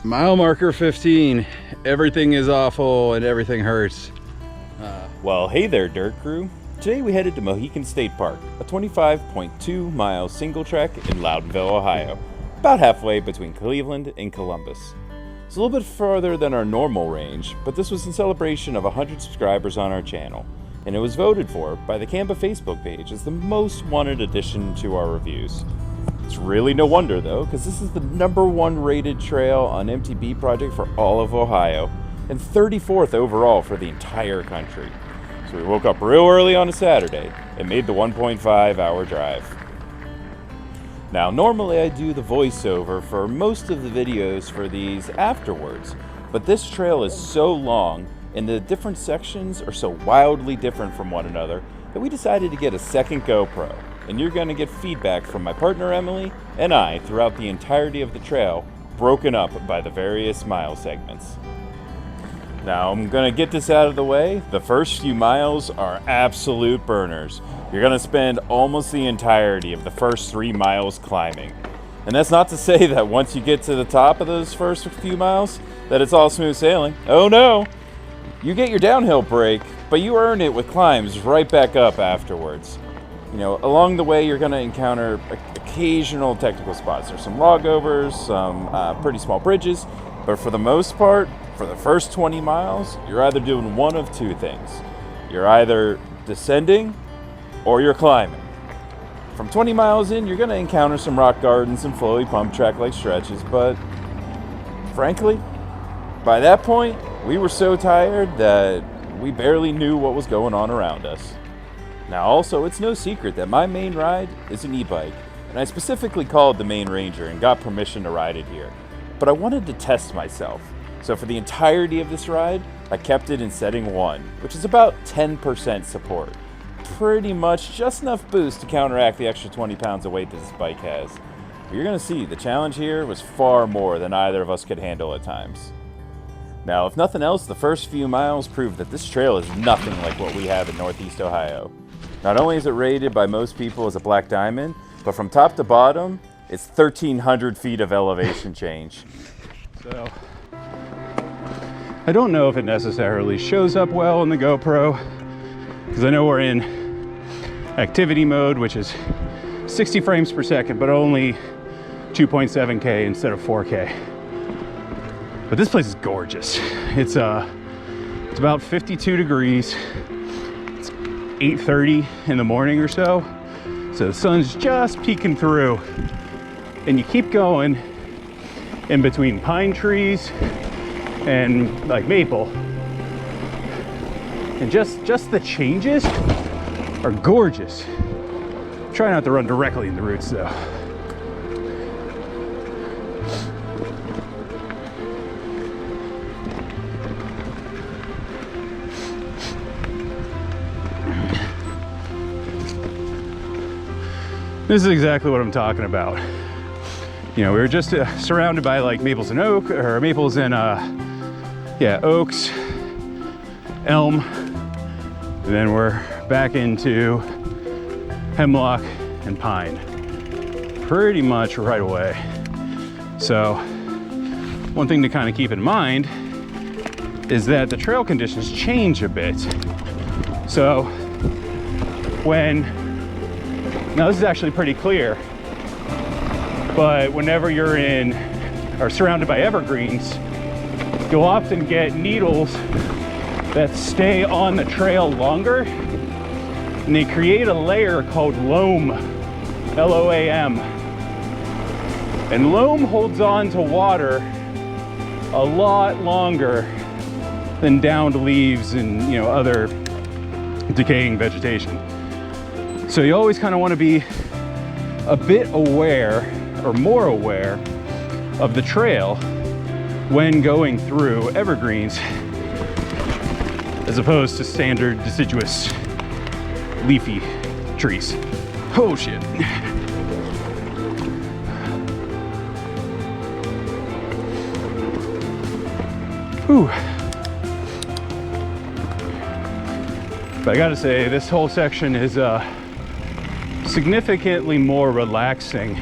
Mile marker 15. Everything is awful and everything hurts. Well, hey there, dirt crew. Today we headed to Mohican State Park, a 25.2 mile single track in Loudonville, Ohio, about halfway between Cleveland and Columbus. It's a little bit further than our normal range, but this was in celebration of 100 subscribers on our channel, and it was voted for by the Canva Facebook page as the most wanted addition to our reviews. It's really no wonder though, because this is the #1 rated trail on MTB Project for all of Ohio, and 34th overall for the entire country. So we woke up real early on a Saturday and made the 1.5 hour drive. Now normally I do the voiceover for most of the videos for these afterwards, but this trail is so long and the different sections are so wildly different from one another that we decided to get a second GoPro, and you're going to get feedback from my partner Emily and I throughout the entirety of the trail, broken up by the various mile segments. Now I'm going to get this out of the way. The first few miles are absolute burners. You're going to spend almost the entirety of the first 3 miles climbing. And that's not to say that once you get to the top of those first few miles, that it's all smooth sailing. Oh no! You get your downhill break, but you earn it with climbs right back up afterwards. You know, along the way you're going to encounter occasional technical spots. There's some logovers, some pretty small bridges, but for the most part, for the first 20 miles, you're either doing one of two things. You're either descending or you're climbing. From 20 miles in, you're going to encounter some rock gardens and flowy pump-track-like stretches, but frankly, by that point, we were so tired that we barely knew what was going on around us. Now also, it's no secret that my main ride is an e-bike, and I specifically called the main ranger and got permission to ride it here. But I wanted to test myself. So for the entirety of this ride, I kept it in setting 1, which is about 10% support. Pretty much just enough boost to counteract the extra 20 pounds of weight that this bike has. But you're gonna see, the challenge here was far more than either of us could handle at times. Now, if nothing else, the first few miles proved that this trail is nothing like what we have in Northeast Ohio. Not only is it rated by most people as a black diamond, but from top to bottom, it's 1,300 feet of elevation change. So, I don't know if it necessarily shows up well in the GoPro, because I know we're in activity mode, which is 60 frames per second, but only 2.7K instead of 4K. But this place is gorgeous. It's about 52 degrees. It's 8:30 in the morning or so. So the sun's just peeking through. And you keep going in between pine trees and like maple. And just the changes are gorgeous. Try not to run directly in the roots though. This is exactly what I'm talking about. You know, we were just surrounded by like maples and oaks, elm, and then we're back into hemlock and pine pretty much right away. So one thing to kind of keep in mind is that the trail conditions change a bit. So now this is actually pretty clear, but whenever you're in or surrounded by evergreens, you'll often get needles that stay on the trail longer, and they create a layer called loam, L-O-A-M. And loam holds on to water a lot longer than downed leaves and, you know, other decaying vegetation. So you always kind of want to be a bit aware, or more aware, of the trail when going through evergreens as opposed to standard deciduous leafy trees. Oh shit. Whew. But I gotta say, this whole section is significantly more relaxing,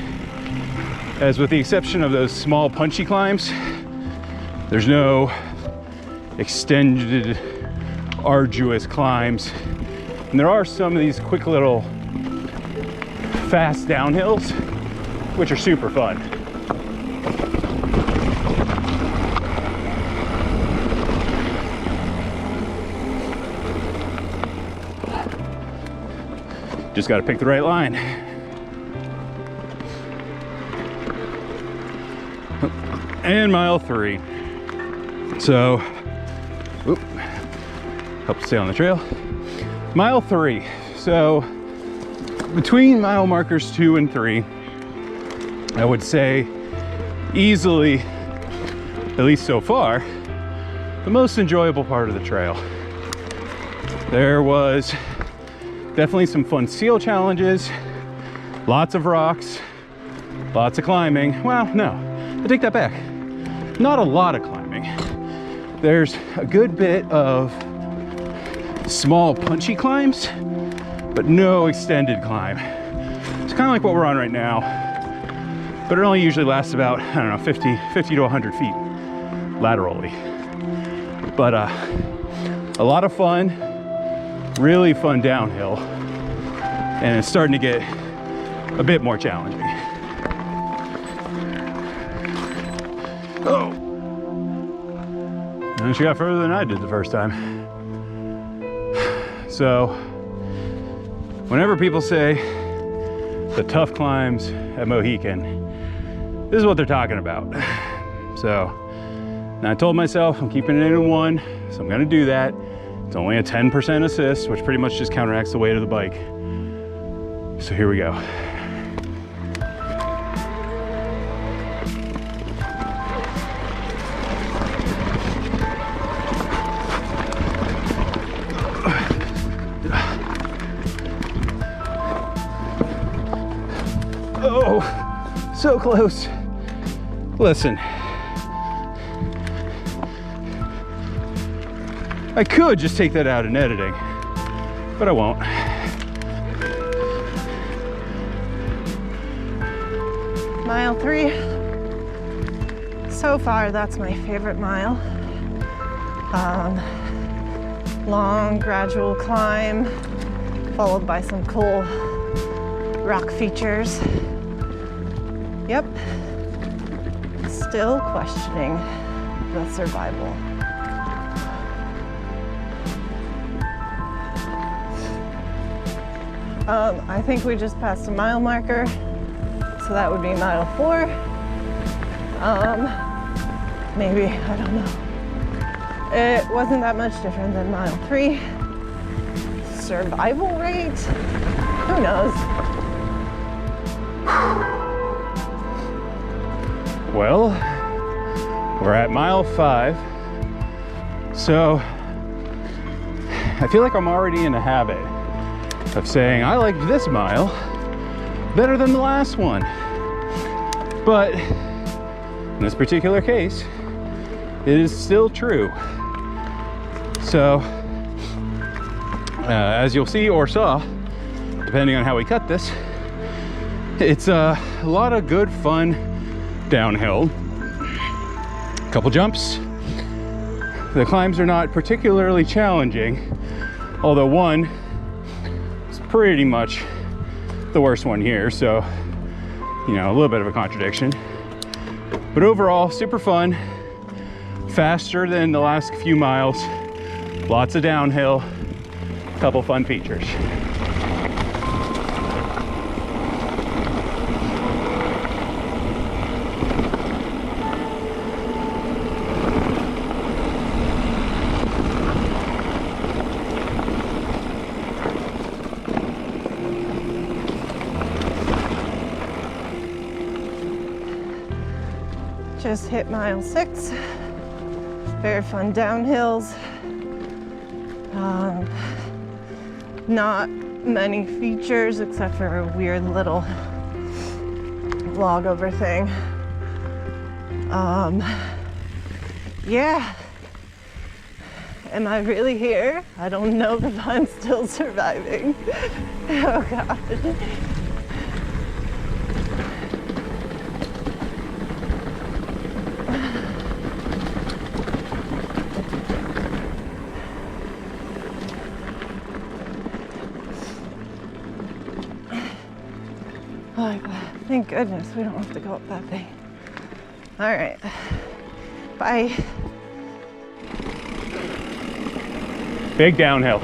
as with the exception of those small punchy climbs, There's no extended, arduous climbs. And there are some of these quick little fast downhills, which are super fun. Just got to pick the right line. And mile 3. So, whoop, help stay on the trail. Mile 3. So, between mile markers 2 and 3, I would say easily, at least so far, the most enjoyable part of the trail. There was definitely some fun seal challenges, lots of rocks, lots of climbing. Well, no, I take that back. Not a lot of climbing. There's a good bit of small punchy climbs, but no extended climb. It's kind of like what we're on right now, but it only usually lasts about, I don't know, 50 to 100 feet laterally. But a lot of fun, really fun downhill, and it's starting to get a bit more challenging. Oh! And she got further than I did the first time. So, whenever people say the tough climbs at Mohican, this is what they're talking about. So, now I told myself I'm keeping it in 1, so I'm gonna do that. It's only a 10% assist, which pretty much just counteracts the weight of the bike. So here we go. Oh, so close. Listen, I could just take that out in editing, but I won't. Mile 3. So far, that's my favorite mile. Long, gradual climb, followed by some cool rock features. Yep. Still questioning the survival. I think we just passed a mile marker, so that would be mile 4. Maybe, I don't know. It wasn't that much different than mile 3. Survival rate? Who knows? Well, we're at mile 5. So, I feel like I'm already in a habit of saying, I liked this mile better than the last one. But in this particular case, it is still true. So, as you'll see or saw, depending on how we cut this, it's a lot of good fun downhill. Couple jumps. The climbs are not particularly challenging, although one is pretty much the worst one here, so you know, a little bit of a contradiction. But overall, super fun, faster than the last few miles, lots of downhill, couple fun features. Just hit mile 6. Very fun downhills. Not many features except for a weird little logover thing. Yeah. Am I really here? I don't know if I'm still surviving. Oh God. Oh, thank goodness we don't have to go up that thing. All right, bye. Big downhill.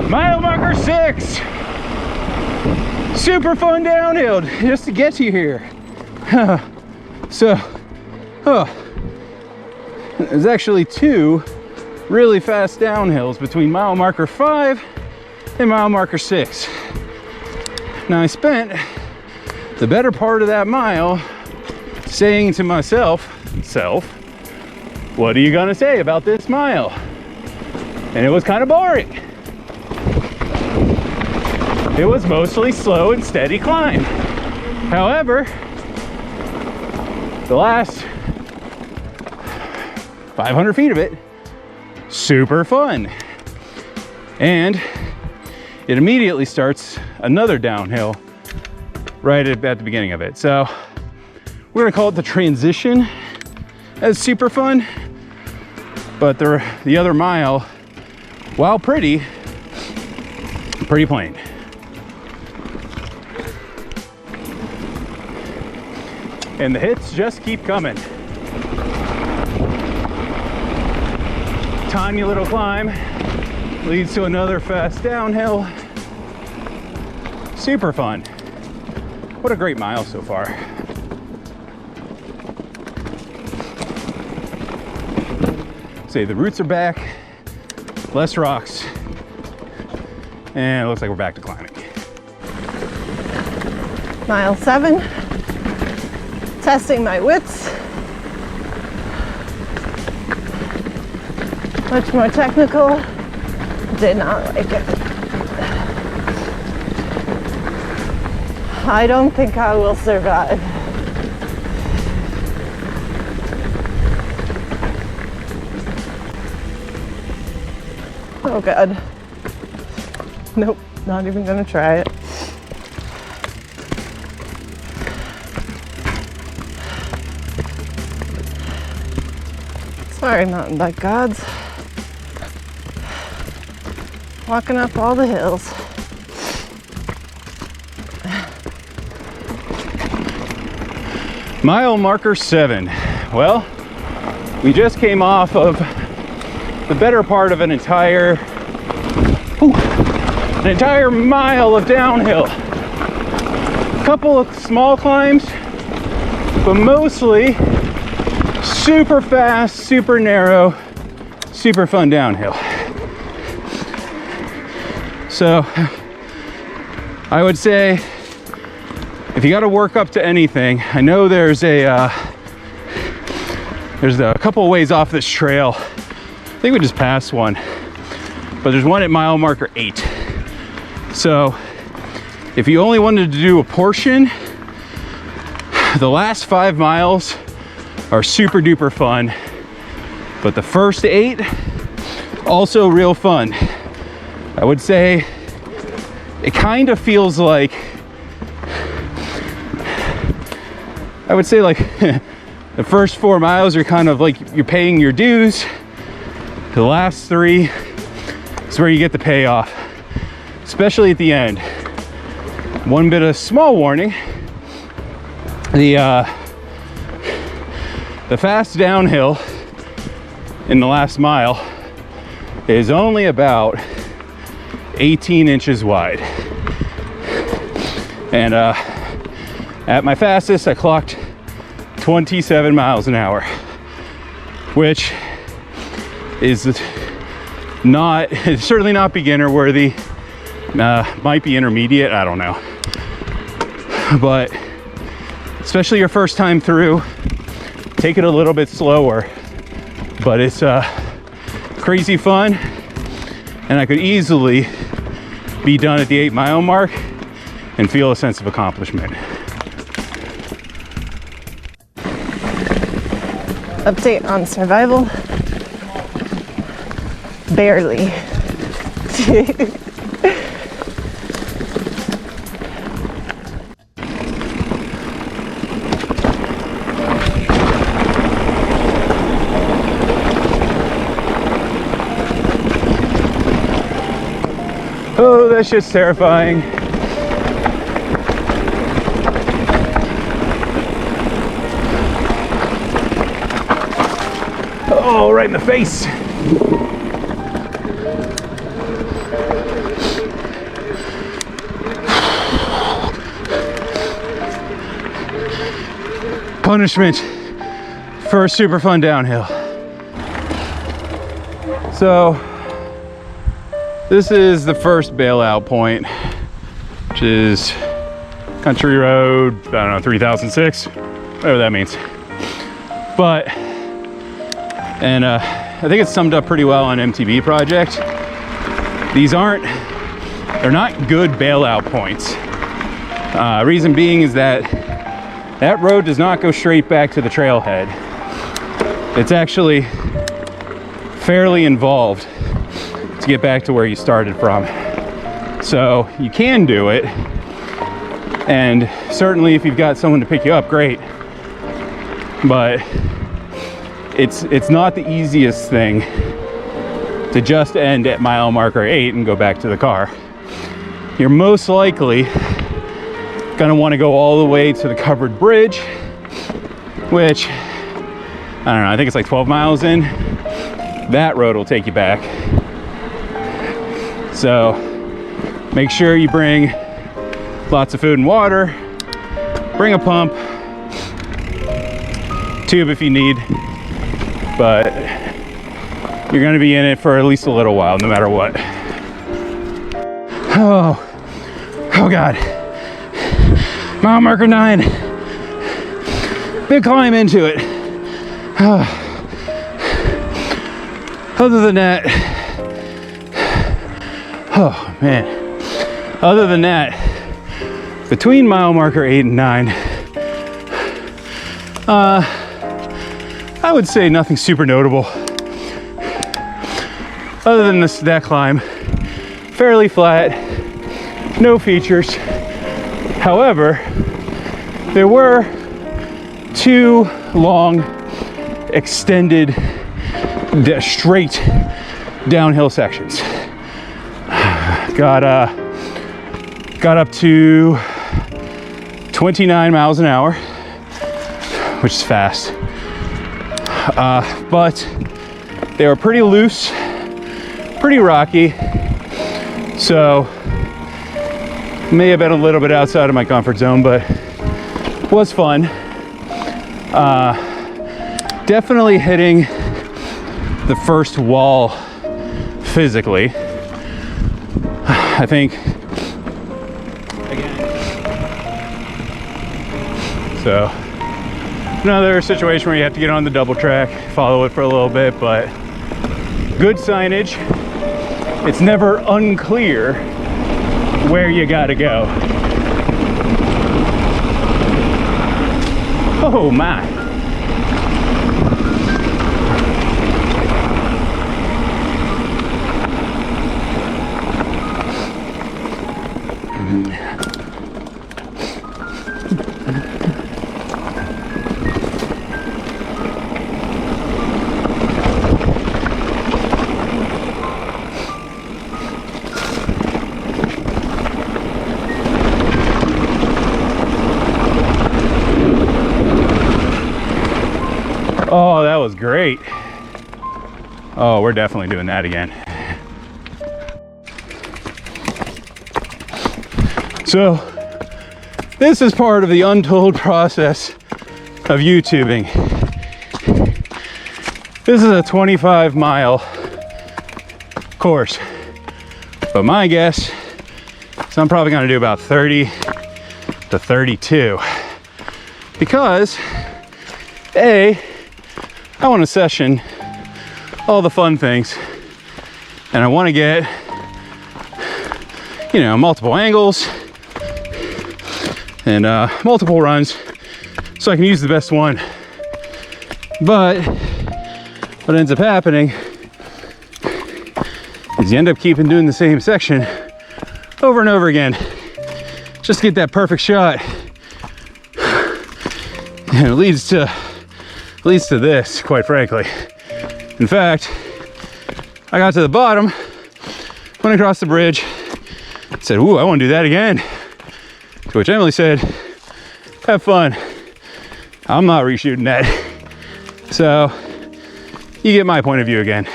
Mile marker 6. Super fun downhill just to get you here. There's actually 2 really fast downhills between mile marker 5 and mile marker 6. Now I spent the better part of that mile saying to myself, what are you gonna say about this mile? And it was kind of boring. It was mostly slow and steady climb. However, the last 500 feet of it, super fun. And it immediately starts another downhill right at the beginning of it. So we're gonna call it the transition as super fun, but the other mile, while pretty plain. And the hits just keep coming. Tiny little climb leads to another fast downhill. Super fun. What a great mile so far. See, the roots are back, less rocks, and it looks like we're back to climbing. Mile 7, testing my wits. Much more technical, did not like it. I don't think I will survive. Oh God. Nope, not even gonna try it. Sorry, mountain bike gods. Walking up all the hills. Mile marker 7. Well, we just came off of the better part of an entire mile of downhill. A couple of small climbs, but mostly super fast, super narrow, super fun downhill. So I would say if you got to work up to anything, I know there's a couple of ways off this trail. I think we just passed one, but there's one at mile marker 8. So if you only wanted to do a portion, the last 5 miles are super duper fun, but the first 8 also real fun. I would say it kind of feels like, I would say like the first 4 miles are kind of like you're paying your dues. The last 3 is where you get the payoff, especially at the end. One bit of small warning, the fast downhill in the last mile is only about 18 inches wide. And at my fastest, I clocked 27 miles an hour, which is it's certainly not beginner worthy. Might be intermediate, I don't know. But especially your first time through, take it a little bit slower. But it's crazy fun, and I could easily be done at the 8 mile mark and feel a sense of accomplishment. Update on survival. Barely. Oh, that shit's terrifying. Oh, right in the face. Punishment for a super fun downhill. So this is the first bailout point, which is country road, I don't know, 3006, whatever that means. But, and I think it's summed up pretty well on MTB Project. They're not good bailout points. Reason being is that road does not go straight back to the trailhead. It's actually fairly involved to get back to where you started from. So you can do it, and certainly if you've got someone to pick you up, great. But it's not the easiest thing to just end at mile marker 8 and go back to the car. You're most likely gonna want to go all the way to the covered bridge, which I don't know, I think it's like 12 miles in. That road will take you back. So make sure you bring lots of food and water, bring a pump, tube if you need, but you're gonna be in it for at least a little while, no matter what. Oh God. Mile marker 9. Big climb into it. Other than that, oh man. Other than that, between mile marker 8 and 9, I would say nothing super notable. Other than that climb, fairly flat, no features. However, there were 2 long, extended, straight downhill sections. Got up to 29 miles an hour, which is fast. But they were pretty loose, pretty rocky, so may have been a little bit outside of my comfort zone, but was fun. Definitely hitting the first wall physically. I think, again. So, another situation where you have to get on the double track, follow it for a little bit, but good signage. It's never unclear where you gotta go. Oh my. Oh, that was great. Oh, we're definitely doing that again. So, this is part of the untold process of YouTubing. This is a 25-mile course, but my guess is I'm probably gonna do about 30 to 32. Because, A, I want to session all the fun things, and I want to get, you know, multiple angles and multiple runs so I can use the best one. But what ends up happening is you end up doing the same section over and over again just to get that perfect shot, and it leads to this, quite frankly. In fact, I got to the bottom, went across the bridge, said, ooh, I want to do that again. To which Emily said, have fun. I'm not reshooting that. So you get my point of view again.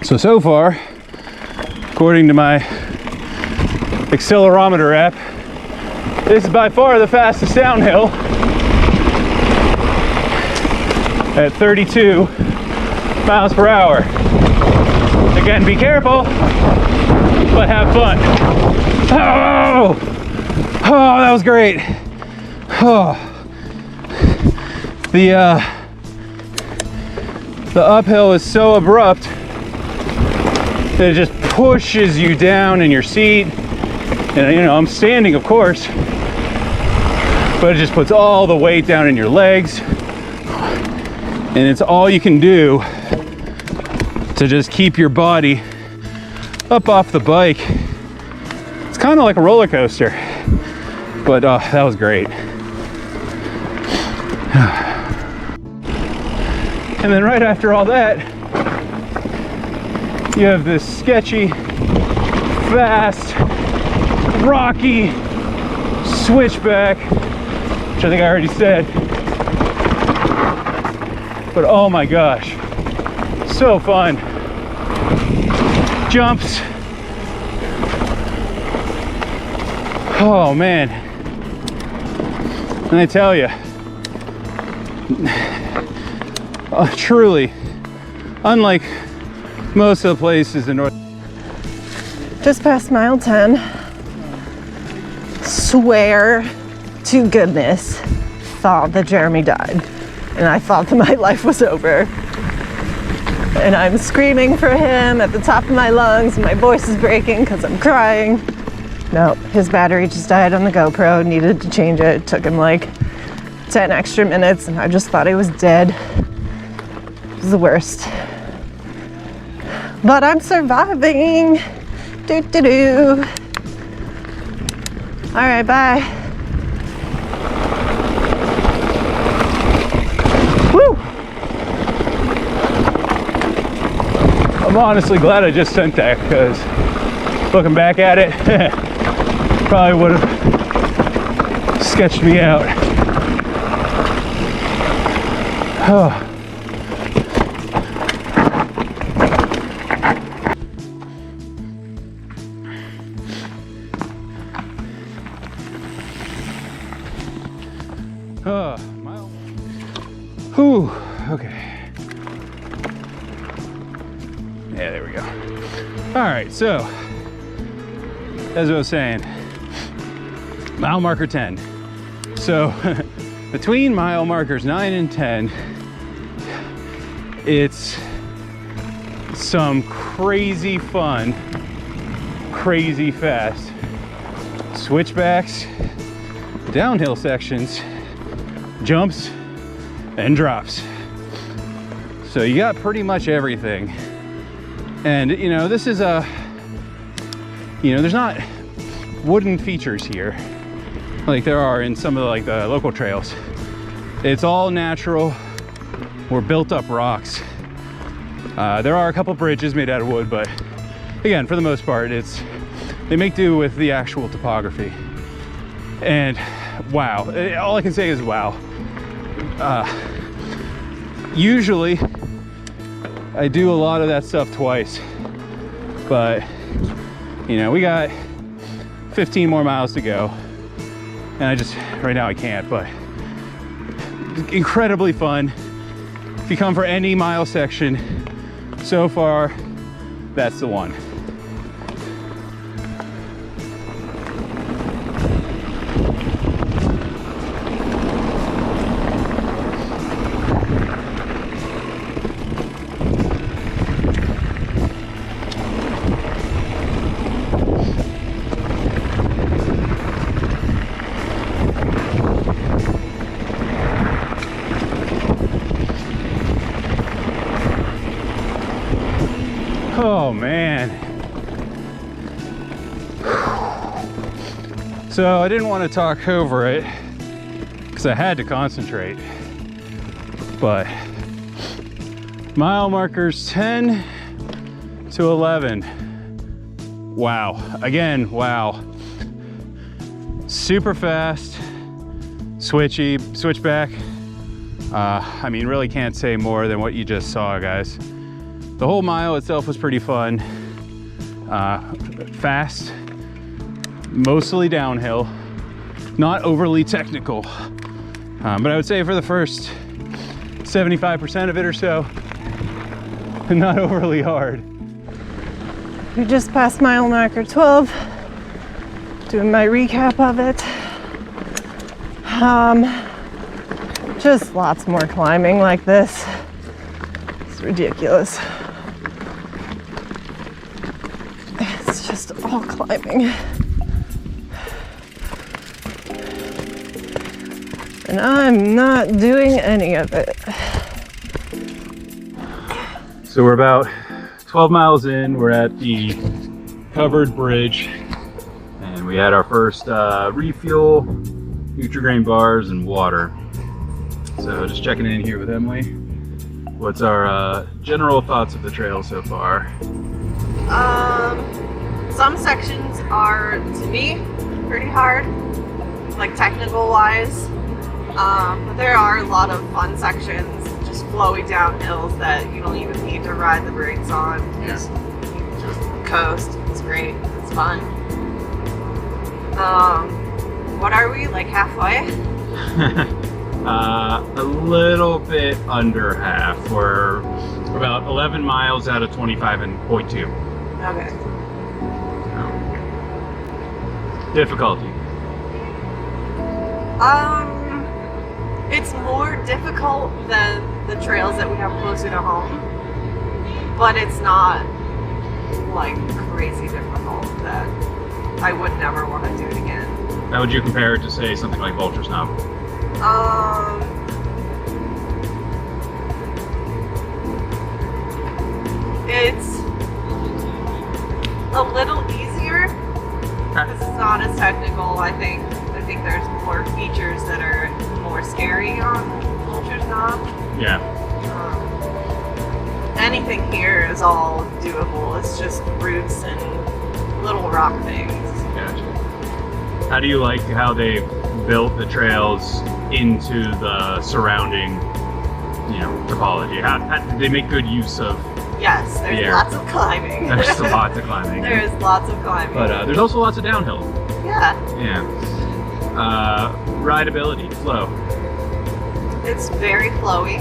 So far, according to my accelerometer app, this is by far the fastest downhill at 32 miles per hour. Again, be careful, but have fun. Oh, that was great. Oh, the uphill is so abrupt that it just pushes you down in your seat. And you know, I'm standing, of course, but it just puts all the weight down in your legs. And it's all you can do to just keep your body up off the bike. It's kind of like a roller coaster, but that was great. And then right after all that, you have this sketchy, fast, rocky switchback, which I think I already said. But oh my gosh, so fun. Jumps. Oh man. And I tell you, truly, unlike most of the places in North. Just past mile 10. Swear to goodness, thought that Jeremy died. And I thought that my life was over. And I'm screaming for him at the top of my lungs, and my voice is breaking because I'm crying. No, his battery just died on the GoPro, needed to change it. It took him like 10 extra minutes, and I just thought he was dead. It was the worst. But I'm surviving. Do. All right, bye. Woo! I'm honestly glad I just sent that, because looking back at it, probably would have sketched me out. Oh. Whew, okay. Yeah, there we go. All right, so as I was saying, mile marker 10. So between mile markers 9 and 10, it's some crazy fun, crazy fast switchbacks, downhill sections, jumps, and drops. So you got pretty much everything. And you know, this is a, you know, there's not wooden features here like there are in some of the, like the local trails. It's all natural or built up rocks. There are a couple bridges made out of wood, but again, for the most part, they make do with the actual topography. And wow, all I can say is wow. Usually I do a lot of that stuff twice, but you know, we got 15 more miles to go, and right now I can't, but incredibly fun. If you come for any mile section so far, that's the one. Oh man. So I didn't want to talk over it because I had to concentrate, but mile markers 10 to 11 wow. Again, wow. Super fast, switchy, switchback. I mean, really can't say more than what you just saw, guys. The whole mile itself was pretty fun. Fast, mostly downhill, not overly technical. But I would say for the first 75% of it or so, not overly hard. We just passed mile marker 12, doing my recap of it. Just lots more climbing like this. It's ridiculous. It's just all climbing. And I'm not doing any of it. So we're about 12 miles in, we're at the covered bridge, and we had our first refuel, Nutri-Grain bars, and water. So just checking in here with Emily. What's our general thoughts of the trail so far? Some sections are, to me, pretty hard, like technical wise. But there are a lot of fun sections, just flowy downhills that you don't even need to ride the brakes on. Just coast. It's great. It's fun. What are we, like halfway? A little bit under half. We're about 11 miles out of 25.2. Okay. Difficulty. It's more difficult than the trails that we have closer to home, but it's not like crazy difficult that I would never want to do it again. How would you compare it to, say, something like Vulture's Knob? It's a little easier because it's not as technical. I think there's more features that are more scary on Vulture's Knob. Yeah. Anything here is all doable. It's just roots and little rock things. Gotcha. How do you like how they built the trails into the surrounding, topology? How did they make good use of? Yes, there's lots of climbing. There's lots of climbing. There's lots of climbing. But there's also lots of downhill. Yeah. Yeah. Rideability, flow. It's very flowy.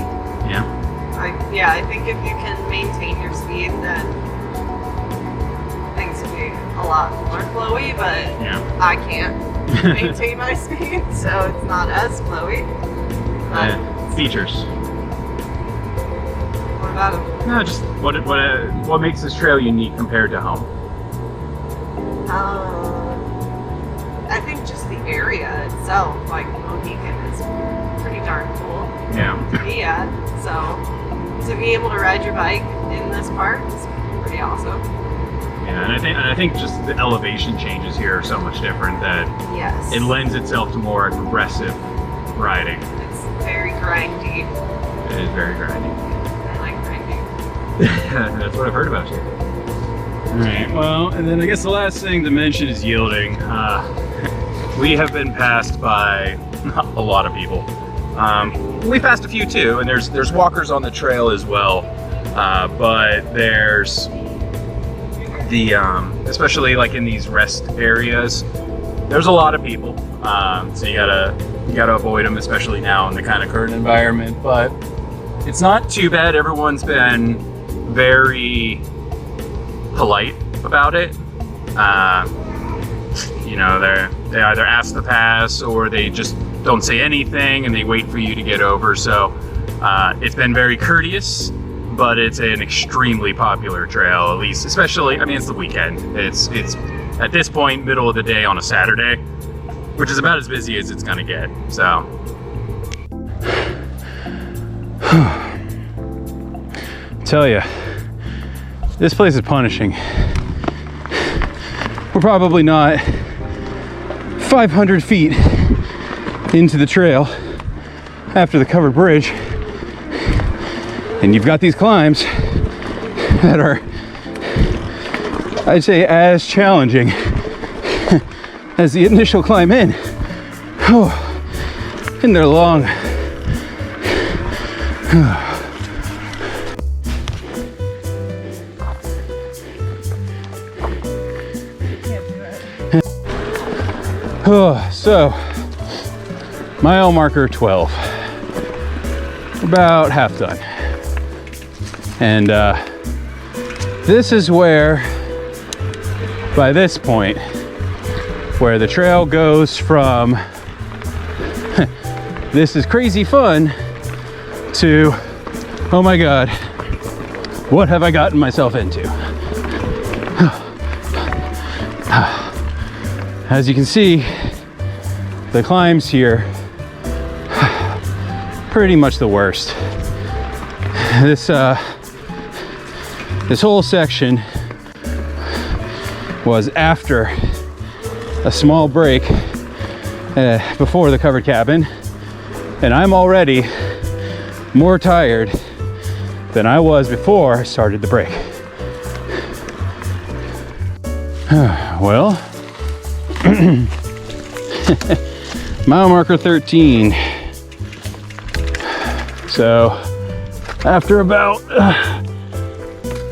Yeah. I think if you can maintain your speed, then things will be a lot more flowy, but I can't maintain my speed, so it's not as flowy. Features. What about them? No, just what makes this trail unique compared to home? I think just the area itself, like Mohican, is pretty darn cool to be at. So to be able to ride your bike in this park is pretty awesome. Yeah, and I think just the elevation changes here are so much different that it lends itself to more aggressive riding. It's very grindy. It is very grindy. I like grinding. That's what I've heard about you. Alright, well, and then I guess the last thing to mention is yielding. We have been passed by a lot of people. We passed a few too, and there's walkers on the trail as well. But there's the, especially like in these rest areas, there's a lot of people. So you gotta avoid them, especially now in the kind of current environment. But it's not too bad. Everyone's been very polite about it. They either ask to pass or they just don't say anything and they wait for you to get over. So it's been very courteous, but it's an extremely popular trail, at least, especially, I mean, it's the weekend. It's at this point, middle of the day on a Saturday, which is about as busy as it's gonna get, so. Tell ya, this place is punishing. We're probably not 500 feet into the trail after the covered bridge, and you've got these climbs that are I'd say as challenging as the initial climb in. Oh, and they're long. Oh, so mile marker 12. About half done. And this is where, by this point, where the trail goes from this is crazy fun to, oh my God, what have I gotten myself into? As you can see, the climbs here, pretty much the worst. This whole section was after a small break before the covered cabin, and I'm already more tired than I was before I started the break. Well, mile marker 13. So after about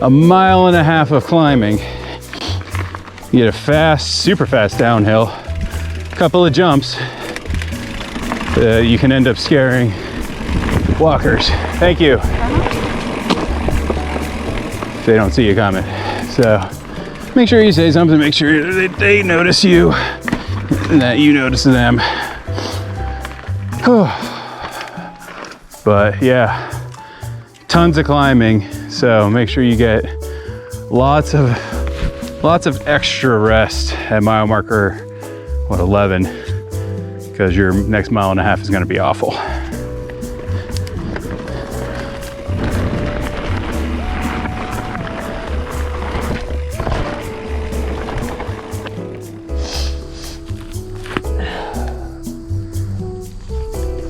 a mile and a half of climbing, you get a fast, super fast downhill, couple of jumps. You can end up scaring walkers. Thank you. They don't see you coming. So make sure you say something, make sure that they notice you and that you notice them. But yeah, tons of climbing. So make sure you get lots of extra rest at mile marker, 11, because your next mile and a half is going to be awful.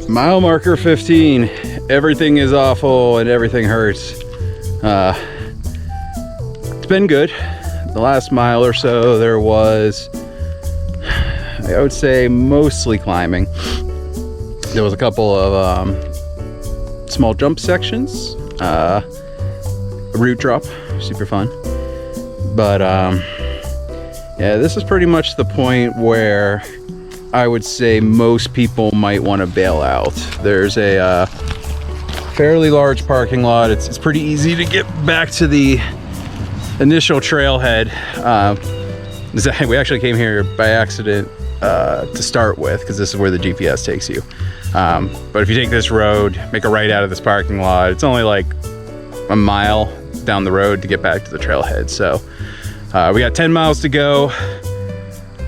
Mile marker 15. Everything is awful and everything hurts. It's been good. The last mile or so there was, I would say, mostly climbing. There was a couple of small jump sections, a root drop, super fun. But yeah, this is pretty much the point where I would say most people might want to bail out. There's a fairly large parking lot. It's pretty easy to get back to the initial trailhead. We actually came here by accident to start with, because this is where the GPS takes you. But if you take this road, make a right out of this parking lot, it's only like a mile down the road to get back to the trailhead. So we got 10 miles to go.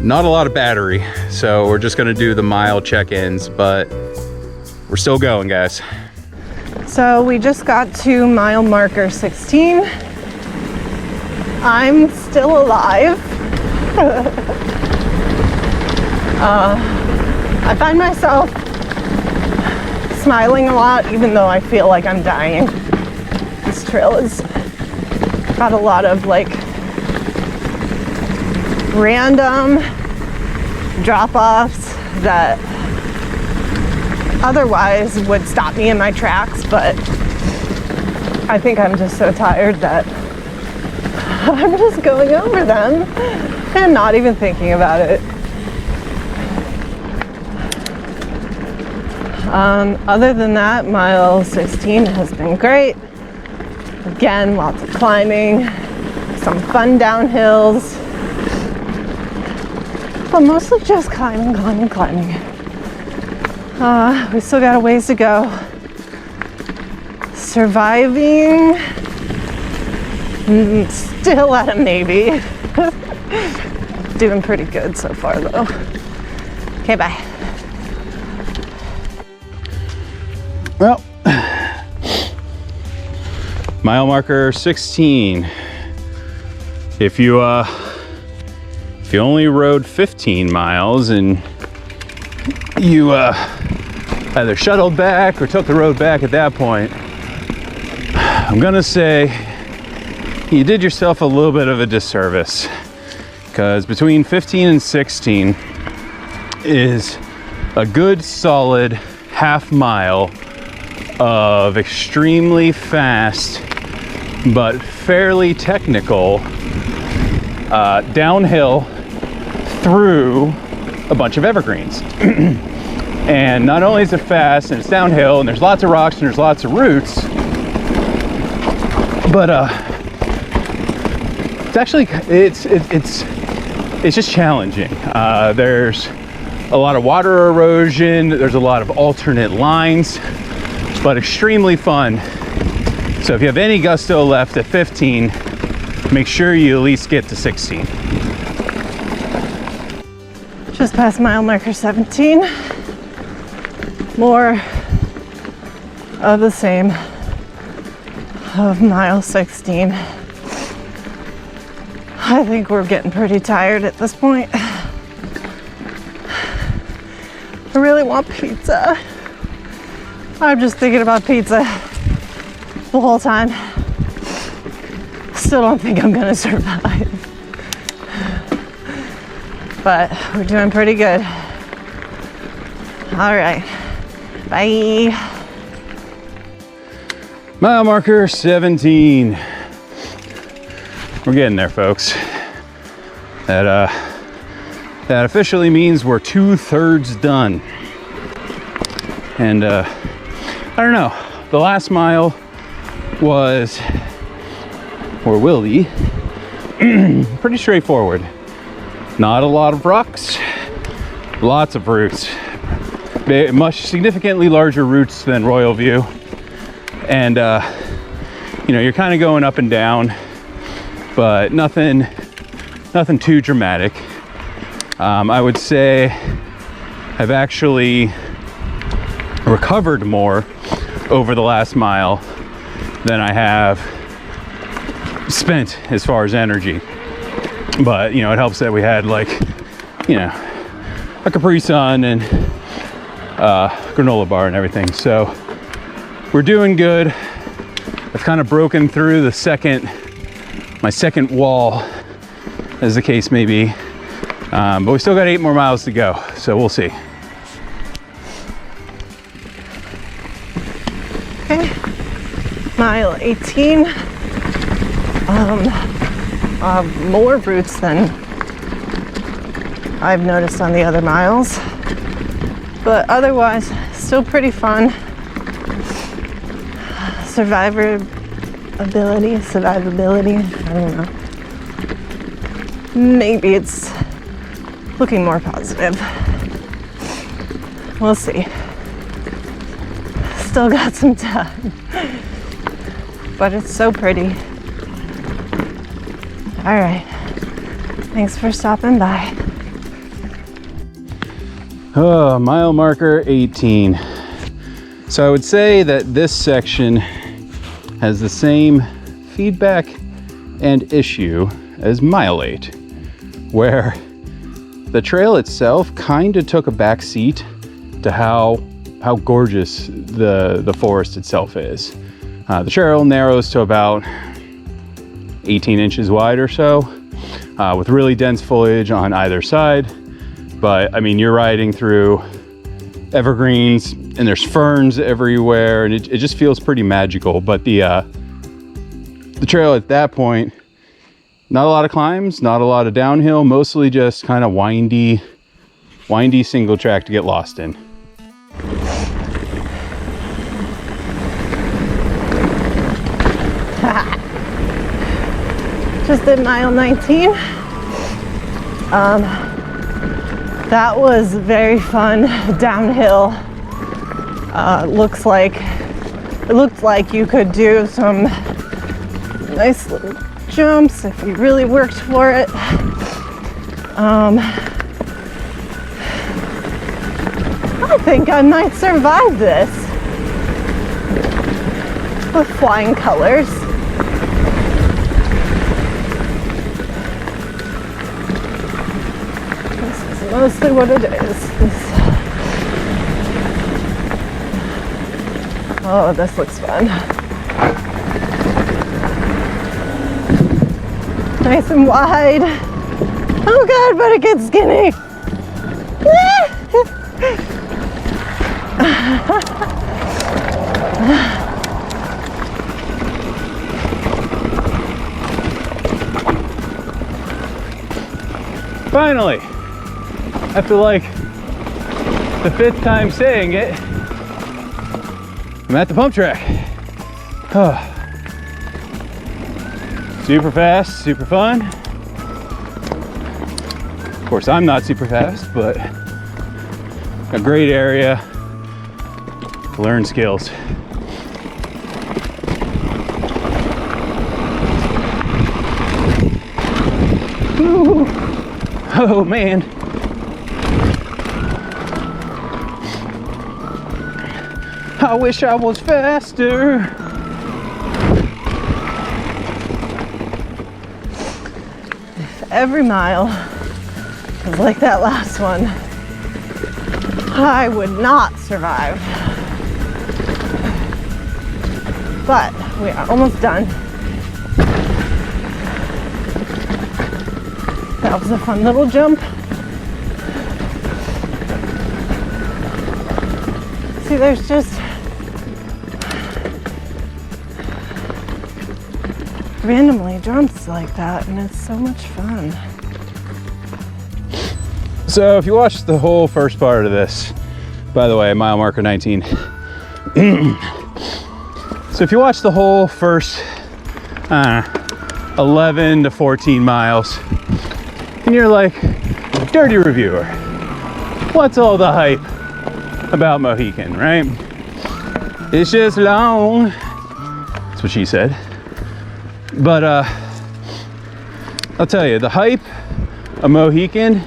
Not a lot of battery, so we're just gonna do the mile check-ins, but we're still going, guys. So we just got to mile marker 16. I'm still alive. I find myself smiling a lot, even though I feel like I'm dying. This trail has got a lot of like random drop-offs that otherwise would stop me in my tracks, but I think I'm just so tired that I'm just going over them and not even thinking about it. Other than that, mile 16 has been great. Again, lots of climbing, some fun downhills, but mostly just climbing. We still got a ways to go. Surviving, still at a maybe. Doing pretty good so far though. Okay, bye. Well, mile marker 16. If you only rode 15 miles and you either shuttled back or took the road back at that point, I'm gonna say you did yourself a little bit of a disservice, because between 15 and 16 is a good solid half mile of extremely fast but fairly technical downhill through a bunch of evergreens. And not only is it fast and it's downhill and there's lots of rocks and there's lots of roots, but it's actually it's just challenging. There's a lot of water erosion, there's a lot of alternate lines, but extremely fun. So if you have any gusto left at 15, make sure you at least get to 16. Just past mile marker 17. More of the same of mile 16. I think we're getting pretty tired at this point. I really want pizza. I'm just thinking about pizza the whole time. Still don't think I'm gonna survive. But we're doing pretty good. All right, bye. Mile marker 17. We're getting there, folks. That officially means we're 2/3 done. And I don't know, the last mile was, or will be, pretty straightforward. Not a lot of rocks, lots of roots. Much significantly larger roots than Royal View. And you know, you're kind of going up and down, but nothing too dramatic. I would say I've actually recovered more over the last mile than I have spent as far as energy. But you know, it helps that we had, like, you know, a Capri Sun and granola bar and everything. So we're doing good. I've kind of broken through my second wall, as the case may be. But we still got 8 more miles to go, so we'll see. Okay, mile 18. More roots than I've noticed on the other miles, but otherwise still pretty fun. Survivability, I don't know. Maybe it's looking more positive. We'll see. Still got some time, but it's so pretty. All right, thanks for stopping by. Oh, mile marker 18. So I would say that this section has the same feedback and issue as mile 8, where the trail itself kind of took a back seat to how gorgeous the forest itself is. The trail narrows to about 18 inches wide or so, with really dense foliage on either side. But I mean, you're riding through evergreens and there's ferns everywhere, and it just feels pretty magical. But the trail at that point, not a lot of climbs, not a lot of downhill, mostly just kind of windy single track to get lost in. Just at mile 19. That was very fun downhill. It looked like you could do some nice little jumps if you really worked for it. I think I might survive this with flying colors. Mostly what it is. Oh, this looks fun. Nice and wide. Oh God, but it gets skinny. Finally, after like the 5th time saying it, I'm at the pump track. Oh. Super fast, super fun. Of course, I'm not super fast, but a great area to learn skills. Ooh. Oh man. I wish I was faster. If every mile was like that last one, I would not survive. But we are almost done. That was a fun little jump. See, there's just randomly jumps like that, and it's so much fun. So if you watched the whole first part of this, by the way, mile marker 19. So if you watch the whole first 11 to 14 miles, and you're like, dirty reviewer, what's all the hype about Mohican, right? It's just long. That's what she said. But I'll tell you, the hype of Mohican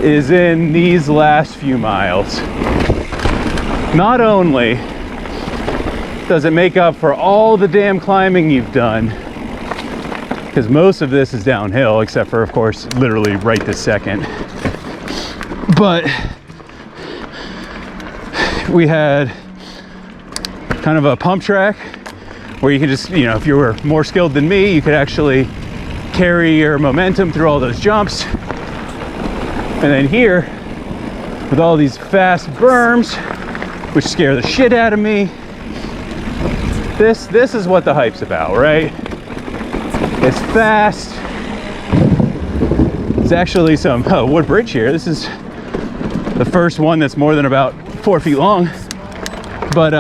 is in these last few miles. Not only does it make up for all the damn climbing you've done, because most of this is downhill, except for, of course, literally right this second. But we had kind of a pump track where you could just, you know, if you were more skilled than me, you could actually carry your momentum through all those jumps. And then here, with all these fast berms, which scare the shit out of me, this is what the hype's about, right? It's fast. There's actually some wood bridge here. This is the first one that's more than about 4 feet long. But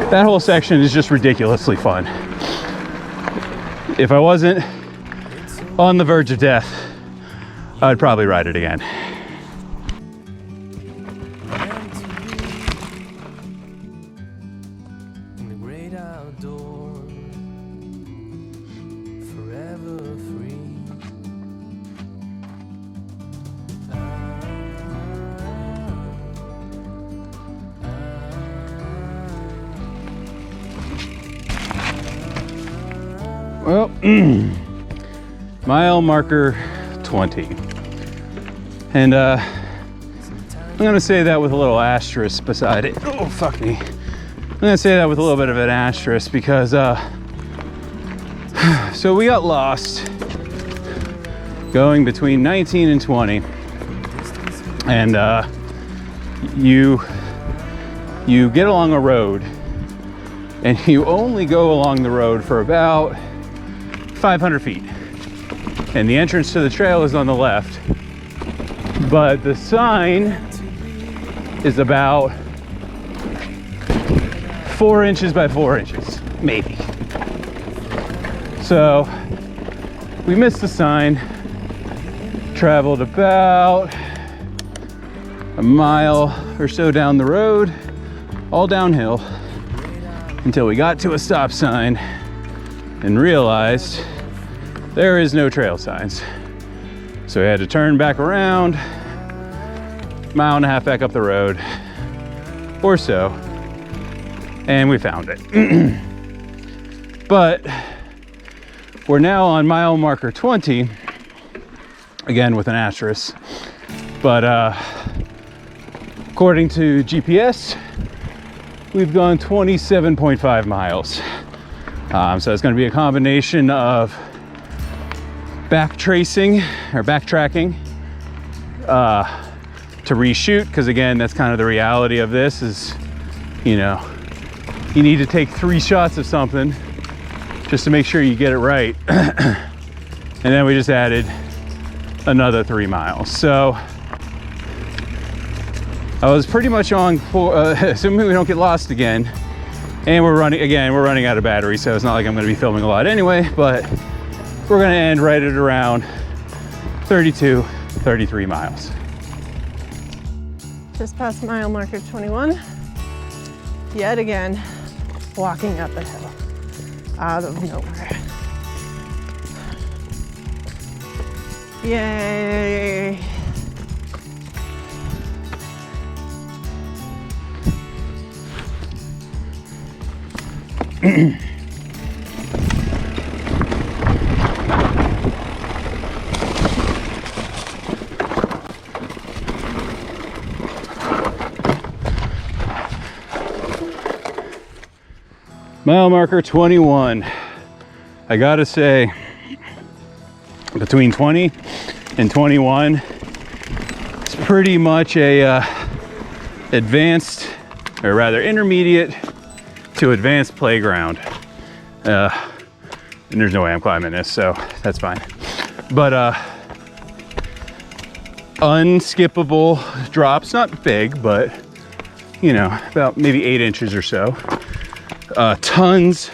that whole section is just ridiculously fun. If I wasn't on the verge of death, I'd probably ride it again. In the great outdoors, forever free. Well, mile marker 20. And I'm gonna say that with a little asterisk beside it. Oh, fuck me. I'm gonna say that with a little bit of an asterisk because, so we got lost going between 19 and 20. And you get along a road and you only go along the road for about 500 feet. And the entrance to the trail is on the left. But the sign is about 4 inches by 4 inches, maybe. So we missed the sign, traveled about a mile or so down the road, all downhill, until we got to a stop sign and realized there is no trail signs. So we had to turn back around, mile and a half back up the road or so, and we found it. But we're now on mile marker 20, again with an asterisk, but according to GPS, we've gone 27.5 miles. So it's going to be a combination of back tracing or backtracking to reshoot, because again, that's kind of the reality of this is, you know, you need to take 3 shots of something just to make sure you get it right. And then we just added another 3 miles. So I was pretty much on for, assuming we don't get lost again. And we're running out of battery, so it's not like I'm gonna be filming a lot anyway, but we're gonna end right at around 32, 33 miles. Just past mile marker 21. Yet again, walking up a hill out of nowhere. Yay! Mile marker 21. I gotta say, between 20 and 21, it's pretty much a advanced, or rather intermediate to advanced playground. And there's no way I'm climbing this, so that's fine. But unskippable drops, not big, but you know, about maybe 8 inches or so. Tons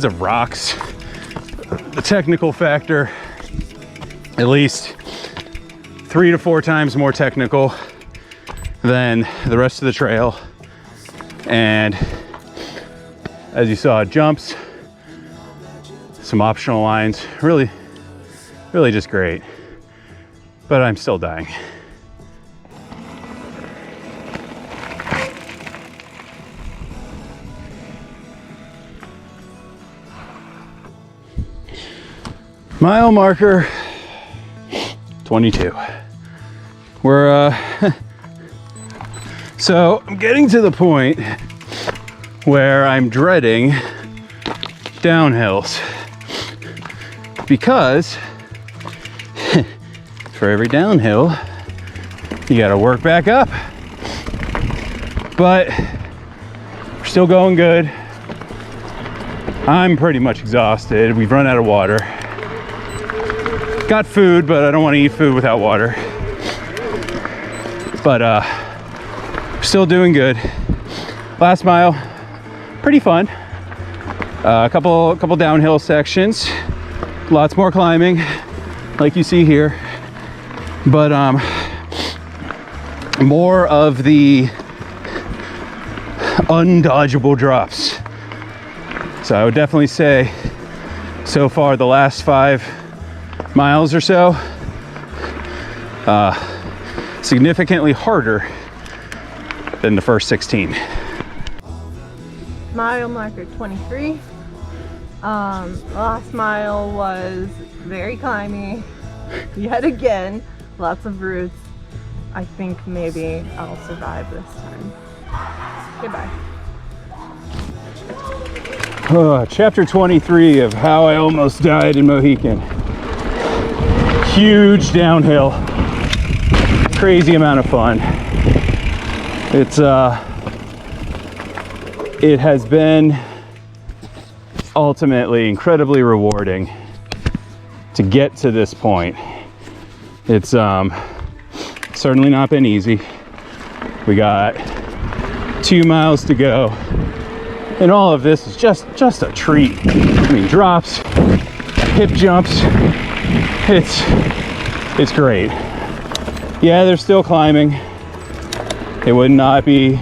of rocks. The technical factor, at least 3 to 4 times more technical than the rest of the trail. And as you saw, jumps, some optional lines, really just great. But I'm still dying. Mile marker 22. We're so I'm getting to the point where I'm dreading downhills, because for every downhill you got to work back up. But we're still going good. I'm pretty much exhausted. We've run out of water. Got food, but I don't want to eat food without water. But still doing good. Last mile, pretty fun. A couple downhill sections, lots more climbing, like you see here. But more of the undodgeable drops. So I would definitely say, so far the last 5 miles or so, significantly harder than the first 16. Mile marker 23. Last mile was very climby. Yet again, lots of roots. I think maybe I'll survive this time. Goodbye. Chapter 23 of how I almost died in Mohican. Huge downhill, crazy amount of fun. It has been ultimately incredibly rewarding to get to this point. It's certainly not been easy. We got 2 miles to go, and all of this is just a treat. I mean, drops, hip jumps. It's great. Yeah, they're still climbing. It would not be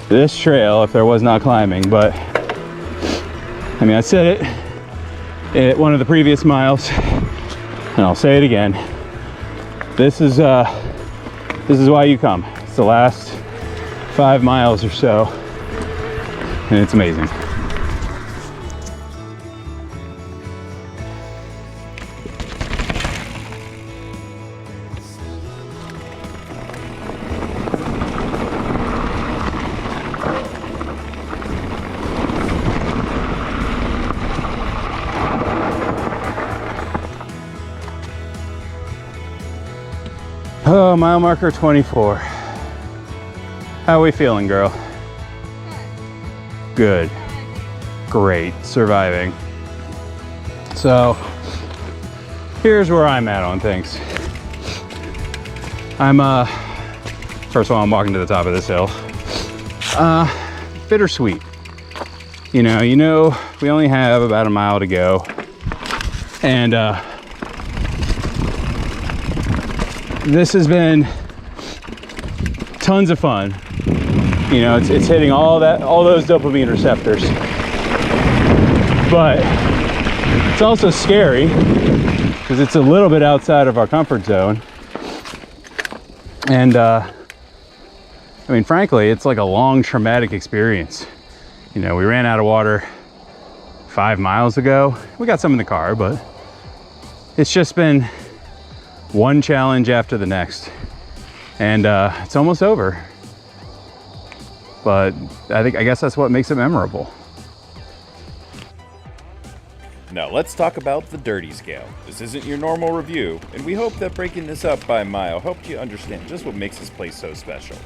this trail if there was not climbing, but I mean, I said it at one of the previous miles, and I'll say it again. This is why you come. It's the last 5 miles or so, and it's amazing. Oh, mile marker 24. How are we feeling, girl? Good. Great. Surviving. So, here's where I'm at on things. First of all, I'm walking to the top of this hill. Bittersweet. You know, we only have about a mile to go. And this has been tons of fun. You know, it's hitting all those dopamine receptors. But it's also scary because it's a little bit outside of our comfort zone. And I mean, frankly, it's like a long traumatic experience. You know, we ran out of water 5 miles ago. We got some in the car, but it's just been one challenge after the next. And it's almost over. But I guess that's what makes it memorable. Now let's talk about the dirty scale. This isn't your normal review, and we hope that breaking this up by mile helped you understand just what makes this place so special.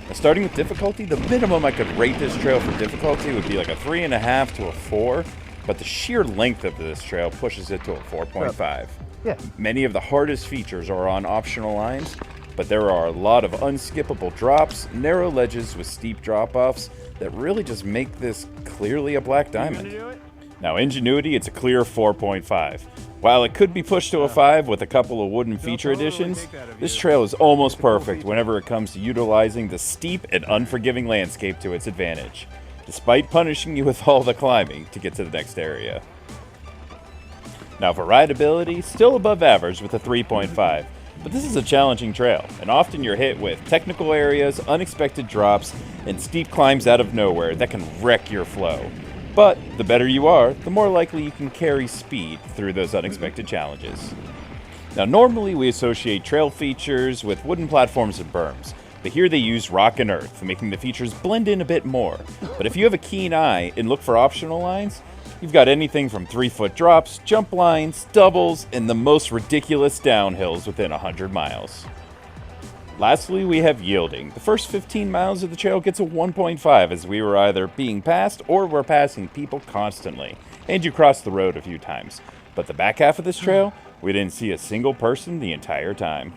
Now, starting with difficulty, the minimum I could rate this trail for difficulty would be like a 3.5 to a 4, but the sheer length of this trail pushes it to a 4.5. Yeah. Many of the hardest features are on optional lines, but there are a lot of unskippable drops, narrow ledges with steep drop-offs that really just make this clearly a black diamond. Now, ingenuity, it's a clear 4.5. While it could be pushed to a 5 with a couple of wooden feature additions, this trail is almost perfect whenever it comes to utilizing the steep and unforgiving landscape to its advantage, despite punishing you with all the climbing to get to the next area. Now, for rideability, still above average with a 3.5, but this is a challenging trail, and often you're hit with technical areas, unexpected drops, and steep climbs out of nowhere that can wreck your flow. But the better you are, the more likely you can carry speed through those unexpected challenges. Now, normally we associate trail features with wooden platforms and berms, but here they use rock and earth, making the features blend in a bit more. But if you have a keen eye and look for optional lines, you've got anything from 3-foot drops, jump lines, doubles, and the most ridiculous downhills within 100 miles. Lastly, we have yielding. The first 15 miles of the trail gets a 1.5 as we were either being passed or were passing people constantly, and you crossed the road a few times. But the back half of this trail, we didn't see a single person the entire time.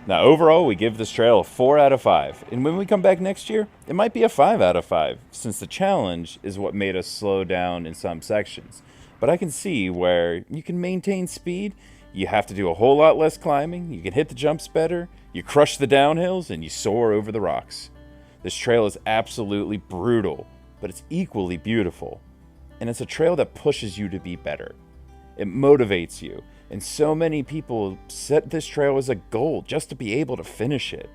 Now overall, we give this trail a 4 out of 5, and when we come back next year, it might be a 5 out of 5, since the challenge is what made us slow down in some sections. But I can see where you can maintain speed, you have to do a whole lot less climbing, you can hit the jumps better, you crush the downhills, and you soar over the rocks. This trail is absolutely brutal, but it's equally beautiful. And it's a trail that pushes you to be better. It motivates you, and so many people set this trail as a goal just to be able to finish it.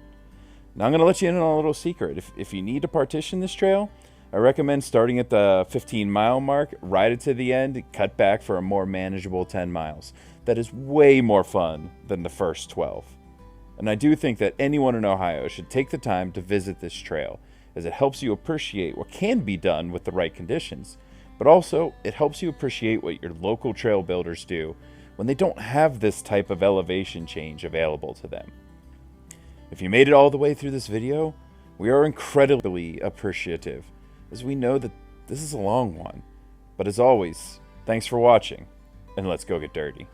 Now I'm going to let you in on a little secret. If you need to partition this trail, I recommend starting at the 15-mile mark, ride it to the end, cut back for a more manageable 10 miles. That is way more fun than the first 12. And I do think that anyone in Ohio should take the time to visit this trail, as it helps you appreciate what can be done with the right conditions, but also it helps you appreciate what your local trail builders do when they don't have this type of elevation change available to them. If you made it all the way through this video, we are incredibly appreciative, as we know that this is a long one. But as always, thanks for watching, and let's go get dirty.